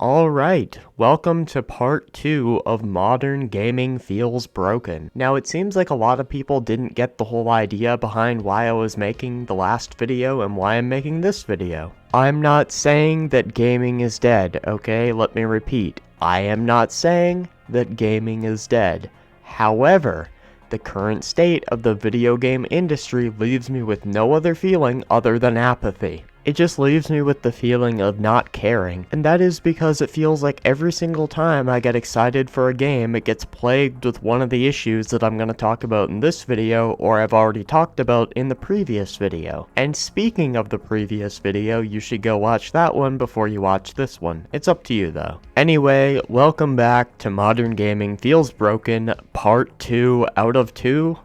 Alright, welcome to part 2 of Modern Gaming Feels Broken. Now it seems like a lot of people didn't get the whole idea behind why I was making the last video and why I'm making this video. I'm not saying that gaming is dead, okay? Let me repeat. I am not saying that gaming is dead. However, the current state of the video game industry leaves me with no other feeling other than apathy. It just leaves me with the feeling of not caring, and that is because it feels like every single time I get excited for a game, it gets plagued with one of the issues that I'm going to talk about in this video, or I've already talked about in the previous video. And speaking of the previous video, you should go watch that one before you watch this one. It's up to you though. Anyway, welcome back to Modern Gaming Feels Broken, part 2 out of 2?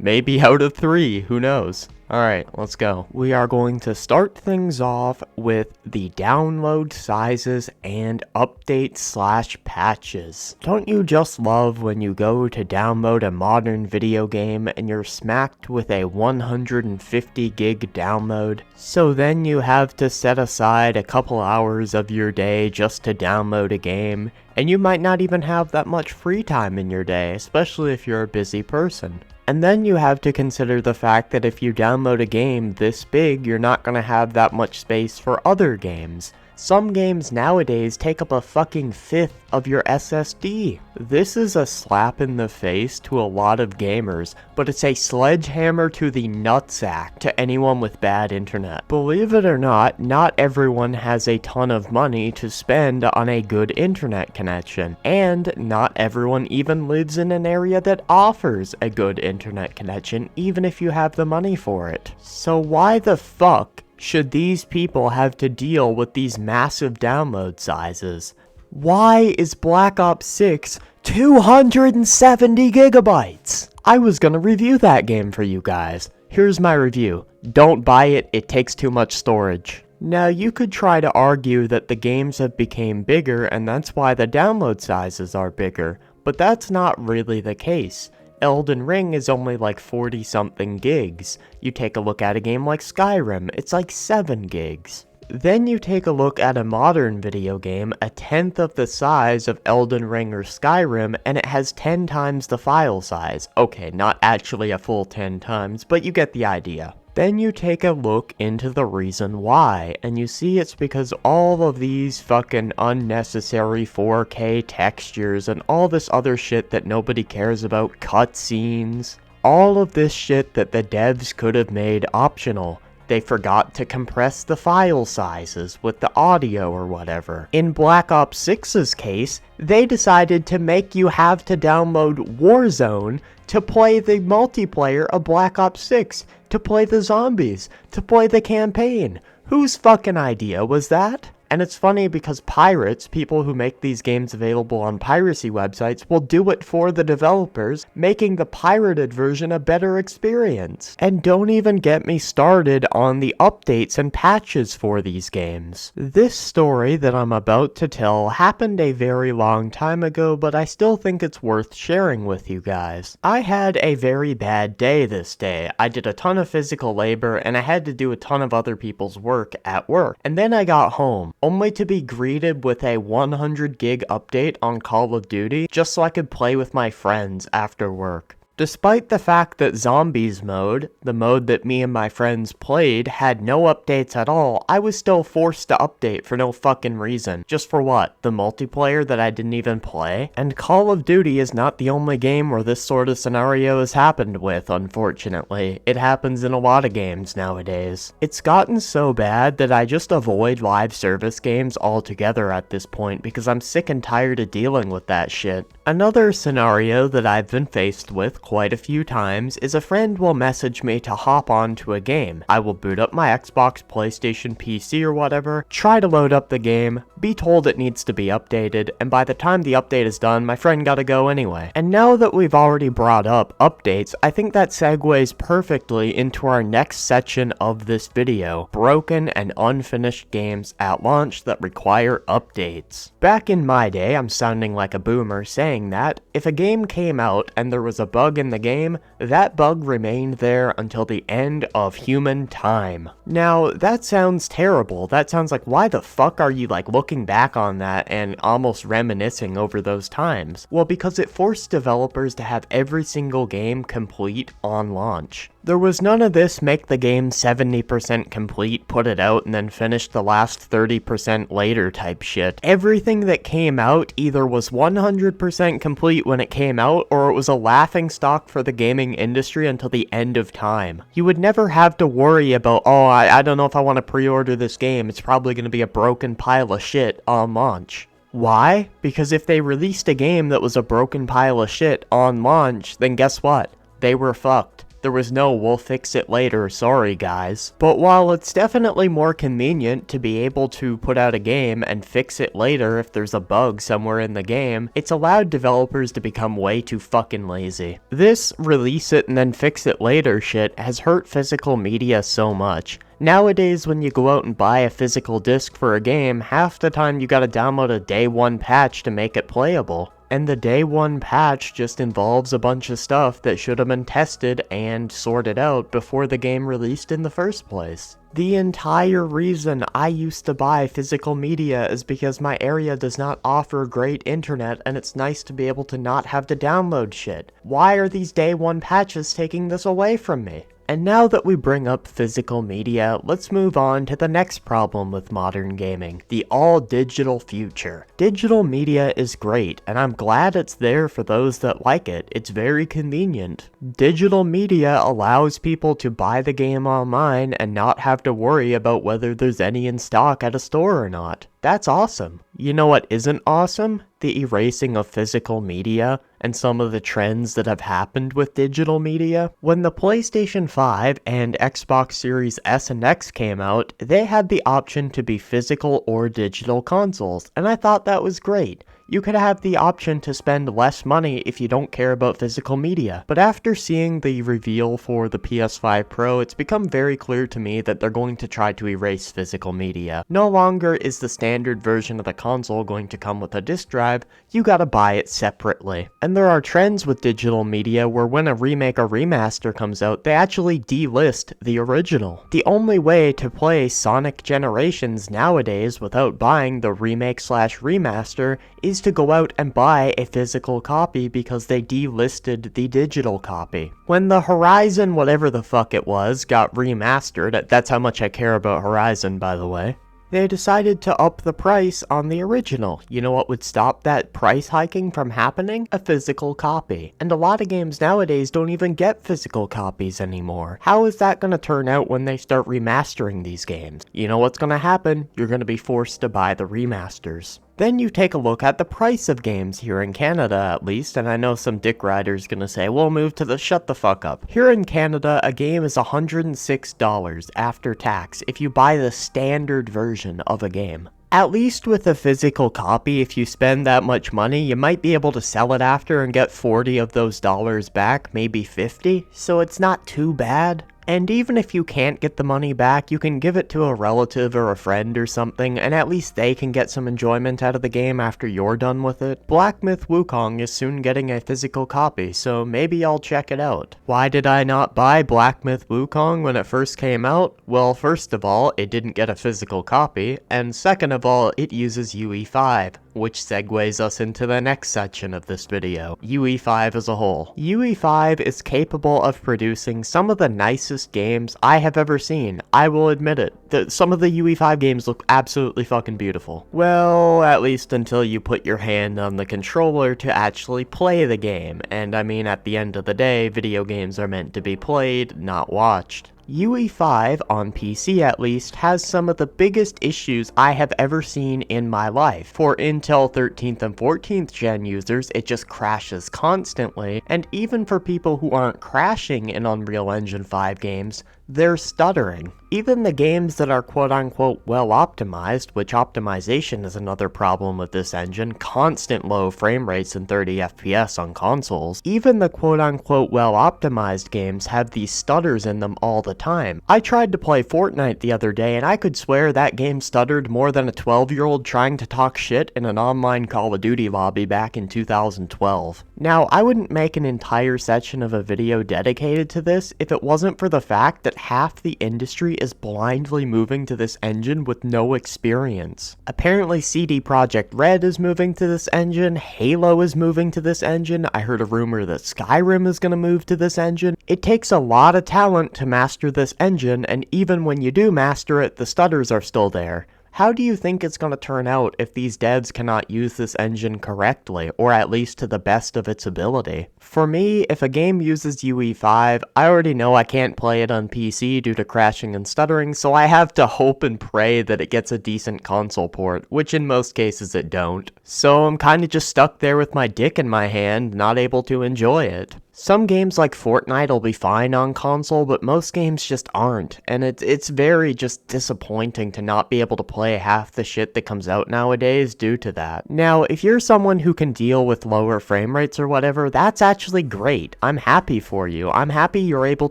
Maybe out of 3, who knows? Alright, let's go. We are going to start things off with the download sizes and updates/patches. Don't you just love when you go to download a modern video game and you're smacked with a 150 gig download? So then you have to set aside a couple hours of your day just to download a game, and you might not even have that much free time in your day, especially if you're a busy person. And then you have to consider the fact that if you download a game this big, you're not going to have that much space for other games. Some games nowadays take up a fucking fifth of your SSD. This is a slap in the face to a lot of gamers, but it's a sledgehammer to the nutsack to anyone with bad internet. Believe it or not everyone has a ton of money to spend on a good internet connection, and not everyone even lives in an area that offers a good internet connection, even if you have the money for it. So why the fuck should these people have to deal with these massive download sizes? Why is Black Ops 6 270 gigabytes? I was gonna review that game for you guys. Here's my review. Don't buy it, it takes too much storage. Now you could try to argue that the games have become bigger and that's why the download sizes are bigger, but that's not really the case. Elden Ring is only like 40 something gigs. You take a look at a game like Skyrim, it's like 7 gigs. Then you take a look at a modern video game, a tenth of the size of Elden Ring or Skyrim, and it has 10 times the file size. Okay, not actually a full 10 times, but you get the idea. Then you take a look into the reason why, and you see it's because all of these fucking unnecessary 4K textures and all this other shit that nobody cares about, cutscenes, all of this shit that the devs could have made optional. They forgot to compress the file sizes with the audio or whatever. In Black Ops 6's case, they decided to make you have to download Warzone to play the multiplayer of Black Ops 6, to play the zombies, to play the campaign. Whose fucking idea was that? And it's funny because pirates, people who make these games available on piracy websites, will do it for the developers, making the pirated version a better experience. And don't even get me started on the updates and patches for these games. This story that I'm about to tell happened a very long time ago, but I still think it's worth sharing with you guys. I had a very bad day this day. I did a ton of physical labor and I had to do a ton of other people's work at work. And then I got home, only to be greeted with a 100 gig update on Call of Duty just so I could play with my friends after work. Despite the fact that Zombies mode, the mode that me and my friends played, had no updates at all, I was still forced to update for no fucking reason. Just for what? The multiplayer that I didn't even play? And Call of Duty is not the only game where this sort of scenario has happened with, unfortunately. It happens in a lot of games nowadays. It's gotten so bad that I just avoid live service games altogether at this point because I'm sick and tired of dealing with that shit. Another scenario that I've been faced with quite a few times is a friend will message me to hop onto a game. I will boot up my Xbox, PlayStation, PC or whatever, try to load up the game, be told it needs to be updated, and by the time the update is done, my friend gotta go anyway. And now that we've already brought up updates, I think that segues perfectly into our next section of this video, broken and unfinished games at launch that require updates. Back in my day, I'm sounding like a boomer saying that, if a game came out and there was a bug bug in the game, that bug remained there until the end of human time. Now, that sounds terrible. That sounds like, why the fuck are you like looking back on that and almost reminiscing over those times? Well, because it forced developers to have every single game complete on launch. There was none of this make the game 70% complete, put it out, and then finish the last 30% later type shit. Everything that came out either was 100% complete when it came out, or it was a laughingstock for the gaming industry until the end of time. You would never have to worry about, oh, I don't know if I want to pre-order this game, it's probably going to be a broken pile of shit on launch. Why? Because if they released a game that was a broken pile of shit on launch, then guess what? They were fucked. There was no, we'll fix it later, sorry guys. But while it's definitely more convenient to be able to put out a game and fix it later if there's a bug somewhere in the game, it's allowed developers to become way too fucking lazy. This release it and then fix it later shit has hurt physical media so much. Nowadays, when you go out and buy a physical disc for a game, half the time you gotta download a day one patch to make it playable. And the day one patch just involves a bunch of stuff that should have been tested and sorted out before the game released in the first place. The entire reason I used to buy physical media is because my area does not offer great internet and it's nice to be able to not have to download shit. Why are these day one patches taking this away from me? And now that we bring up physical media, let's move on to the next problem with modern gaming, the all-digital future. Digital media is great, and I'm glad it's there for those that like it. It's very convenient. Digital media allows people to buy the game online and not have to worry about whether there's any in stock at a store or not. That's awesome. You know what isn't awesome? The erasing of physical media and some of the trends that have happened with digital media. When the PlayStation 5 and Xbox Series S and X came out, they had the option to be physical or digital consoles, and I thought that was great. You could have the option to spend less money if you don't care about physical media. But after seeing the reveal for the PS5 Pro, it's become very clear to me that they're going to try to erase physical media. No longer is the standard version of the console going to come with a disc drive, you gotta buy it separately. And there are trends with digital media where when a remake or remaster comes out, they actually delist the original. The only way to play Sonic Generations nowadays without buying the remake/remaster is to go out and buy a physical copy because they delisted the digital copy. When the Horizon whatever the fuck it was got remastered, that's how much I care about Horizon by the way, they decided to up the price on the original. You know what would stop that price hiking from happening? A physical copy. And a lot of games nowadays don't even get physical copies anymore. How is that going to turn out when they start remastering these games? You know what's going to happen? You're going to be forced to buy the remasters. Then you take a look at the price of games here in Canada at least, and I know some dick rider's gonna say, we'll move to the shut the fuck up. Here in Canada, a game is $106 after tax if you buy the standard version of a game. At least with a physical copy, if you spend that much money, you might be able to sell it after and get 40 of those dollars back, maybe 50, so it's not too bad. And even if you can't get the money back, you can give it to a relative or a friend or something, and at least they can get some enjoyment out of the game after you're done with it. Black Myth Wukong is soon getting a physical copy, so maybe I'll check it out. Why did I not buy Black Myth Wukong when it first came out? Well, first of all, it didn't get a physical copy, and second of all, it uses UE5. Which segues us into the next section of this video, UE5 as a whole. UE5 is capable of producing some of the nicest games I have ever seen, I will admit it. Some of the UE5 games look absolutely fucking beautiful. Well, at least until you put your hand on the controller to actually play the game, and I mean at the end of the day, video games are meant to be played, not watched. UE5, on PC at least, has some of the biggest issues I have ever seen in my life. For Intel 13th and 14th gen users, it just crashes constantly, and even for people who aren't crashing in Unreal Engine 5 games, they're stuttering. Even the games that are quote-unquote well optimized, which optimization is another problem with this engine, constant low frame rates and 30 FPS on consoles, even the quote-unquote well optimized games have these stutters in them all the time. I tried to play Fortnite the other day and I could swear that game stuttered more than a 12-year-old trying to talk shit in an online Call of Duty lobby back in 2012. Now, I wouldn't make an entire section of a video dedicated to this if it wasn't for the fact that half the industry is blindly moving to this engine with no experience. Apparently CD Projekt Red is moving to this engine, Halo is moving to this engine, I heard a rumor that Skyrim is gonna move to this engine. It takes a lot of talent to master this engine, and even when you do master it, the stutters are still there. How do you think it's going to turn out if these devs cannot use this engine correctly, or at least to the best of its ability? For me, if a game uses UE5, I already know I can't play it on PC due to crashing and stuttering, so I have to hope and pray that it gets a decent console port, which in most cases it don't. So I'm kinda just stuck there with my dick in my hand, not able to enjoy it. Some games like Fortnite will be fine on console, but most games just aren't, and it's very just disappointing to not be able to play half the shit that comes out nowadays due to that. Now, if you're someone who can deal with lower frame rates or whatever, that's actually great. I'm happy for you. I'm happy you're able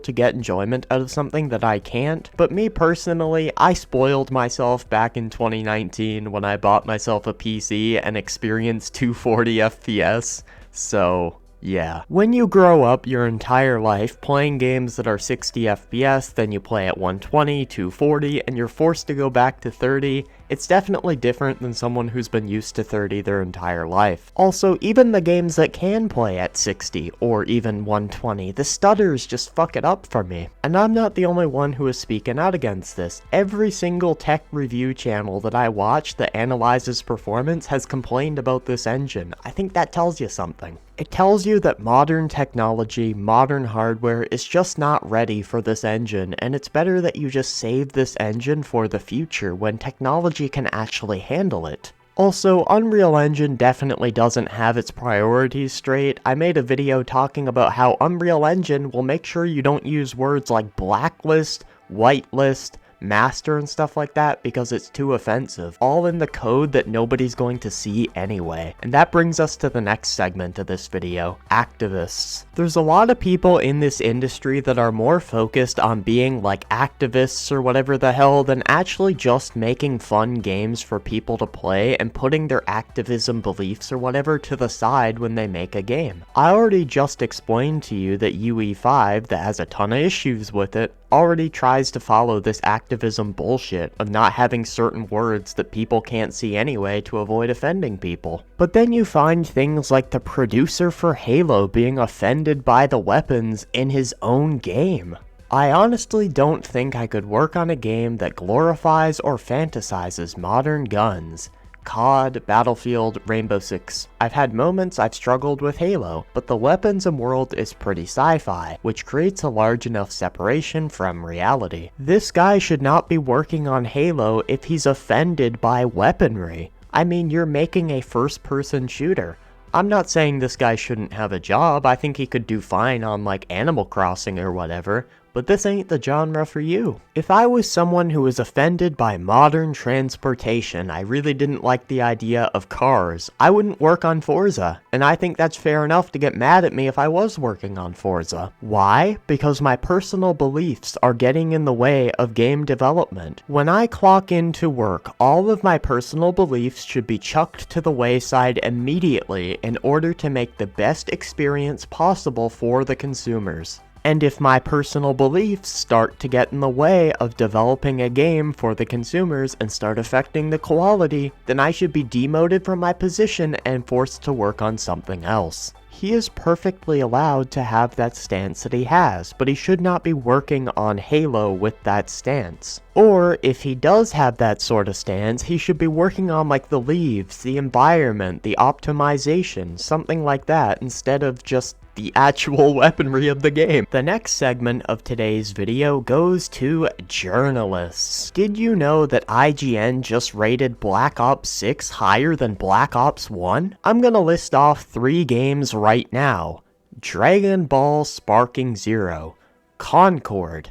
to get enjoyment out of something that I can't, but me personally, I spoiled myself back in 2019 when I bought myself a PC and experienced 240 FPS, so yeah. When you grow up your entire life playing games that are 60 FPS, then you play at 120, 240, and you're forced to go back to 30, it's definitely different than someone who's been used to 30 their entire life. Also, even the games that can play at 60, or even 120, the stutters just fuck it up for me. And I'm not the only one who is speaking out against this. Every single tech review channel that I watch that analyzes performance has complained about this engine. I think that tells you something. It tells you that modern technology, modern hardware is just not ready for this engine, and it's better that you just save this engine for the future when technology can actually handle it. Also, Unreal Engine definitely doesn't have its priorities straight. I made a video talking about how Unreal Engine will make sure you don't use words like blacklist, whitelist, master and stuff like that because it's too offensive, all in the code that nobody's going to see anyway. And that brings us to the next segment of this video, activists. There's a lot of people in this industry that are more focused on being like activists or whatever the hell than actually just making fun games for people to play and putting their activism beliefs or whatever to the side when they make a game. I already just explained to you that UE5, that has a ton of issues with it, already tries to follow this activism bullshit of not having certain words that people can't see anyway to avoid offending people. But then you find things like the producer for Halo being offended by the weapons in his own game. I honestly don't think I could work on a game that glorifies or fantasizes modern guns. COD, Battlefield, Rainbow Six. I've had moments I've struggled with Halo, but the weapons and world is pretty sci-fi, which creates a large enough separation from reality. This guy should not be working on Halo if he's offended by weaponry. I mean, you're making a first-person shooter. I'm not saying this guy shouldn't have a job, I think he could do fine on like Animal Crossing or whatever, but this ain't the genre for you. If I was someone who was offended by modern transportation, I really didn't like the idea of cars, I wouldn't work on Forza, and I think that's fair enough to get mad at me if I was working on Forza. Why? Because my personal beliefs are getting in the way of game development. When I clock into work, all of my personal beliefs should be chucked to the wayside immediately in order to make the best experience possible for the consumers. And if my personal beliefs start to get in the way of developing a game for the consumers and start affecting the quality, then I should be demoted from my position and forced to work on something else. He is perfectly allowed to have that stance that he has, but he should not be working on Halo with that stance. Or, if he does have that sort of stance, he should be working on like the leaves, the environment, the optimization, something like that, instead of just the actual weaponry of the game. The next segment of today's video goes to journalists. Did you know that IGN just rated Black Ops 6 higher than Black Ops 1? I'm gonna list off 3 games right now. Dragon Ball Sparking Zero, Concord,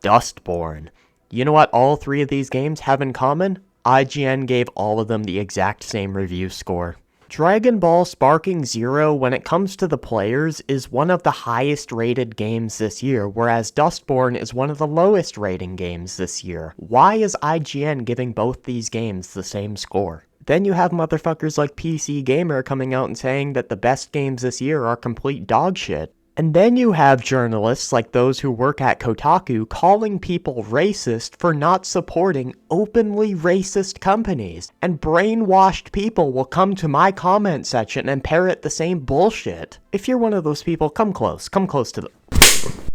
Dustborn. You know what all three of these games have in common? IGN gave all of them the exact same review score. Dragon Ball Sparking Zero, when it comes to the players, is one of the highest rated games this year, whereas Dustborn is one of the lowest rating games this year. Why is IGN giving both these games the same score? Then you have motherfuckers like PC Gamer coming out and saying that the best games this year are complete dog shit. And then you have journalists like those who work at Kotaku calling people racist for not supporting openly racist companies. And brainwashed people will come to my comment section and parrot the same bullshit. If you're one of those people, come close to the...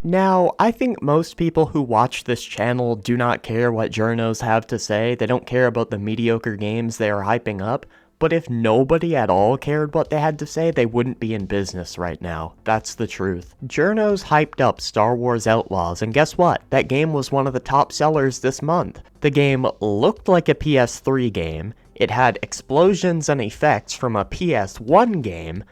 Now, I think most people who watch this channel do not care what journos have to say. They don't care about the mediocre games they are hyping up. But if nobody at all cared what they had to say, they wouldn't be in business right now. That's the truth. Journos hyped up Star Wars Outlaws, and guess what? That game was one of the top sellers this month. The game looked like a PS3 game, it had explosions and effects from a PS1 game,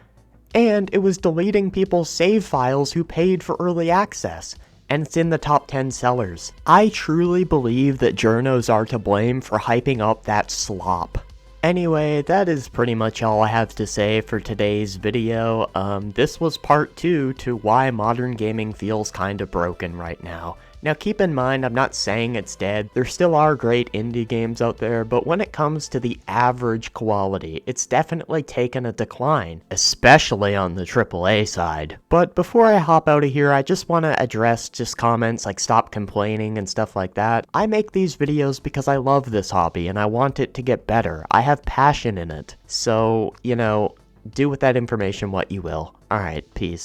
and it was deleting people's save files who paid for early access. And it's in the top 10 sellers. I truly believe that journos are to blame for hyping up that slop. Anyway, that is pretty much all I have to say for today's video. This was part 2 to why modern gaming feels kinda broken right now. Now keep in mind, I'm not saying it's dead. There still are great indie games out there, but when it comes to the average quality, it's definitely taken a decline, especially on the AAA side. But before I hop out of here, I just want to address just comments like stop complaining and stuff like that. I make these videos because I love this hobby and I want it to get better. I have passion in it. So, you know, do with that information what you will. Alright, peace.